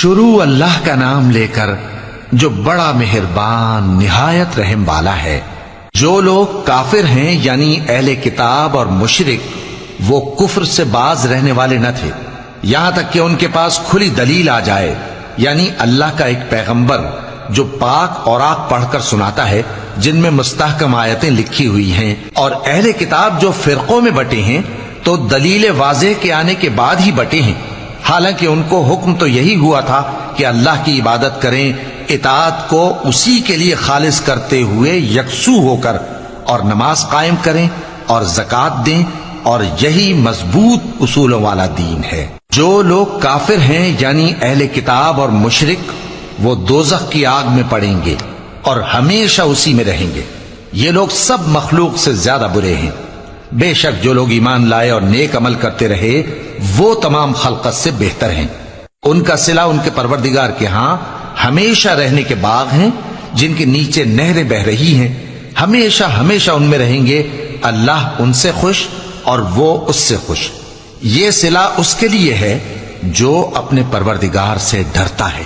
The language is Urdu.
شروع اللہ کا نام لے کر جو بڑا مہربان نہایت رحم والا ہے۔ جو لوگ کافر ہیں یعنی اہل کتاب اور مشرک، وہ کفر سے باز رہنے والے نہ تھے یہاں تک کہ ان کے پاس کھلی دلیل آ جائے، یعنی اللہ کا ایک پیغمبر جو پاک اوراق پڑھ کر سناتا ہے جن میں مستحکم آیتیں لکھی ہوئی ہیں، اور اہل کتاب جو فرقوں میں بٹے ہیں تو دلیل واضح کے آنے کے بعد ہی بٹے ہیں، حالانکہ ان کو حکم تو یہی ہوا تھا کہ اللہ کی عبادت کریں، اطاعت کو اسی کے لیے خالص کرتے ہوئے یکسو ہو کر، اور نماز قائم کریں اور زکوٰۃ دیں، اور یہی مضبوط اصولوں والا دین ہے۔ جو لوگ کافر ہیں یعنی اہل کتاب اور مشرک، وہ دوزخ کی آگ میں پڑیں گے اور ہمیشہ اسی میں رہیں گے۔ یہ لوگ سب مخلوق سے زیادہ برے ہیں۔ بے شک جو لوگ ایمان لائے اور نیک عمل کرتے رہے وہ تمام خلقت سے بہتر ہیں۔ ان کا صلہ ان کے پروردگار کے ہاں ہمیشہ رہنے کے باغ ہیں جن کے نیچے نہریں بہ رہی ہیں، ہمیشہ ہمیشہ ان میں رہیں گے۔ اللہ ان سے خوش اور وہ اس سے خوش۔ یہ صلہ اس کے لیے ہے جو اپنے پروردگار سے ڈرتا ہے۔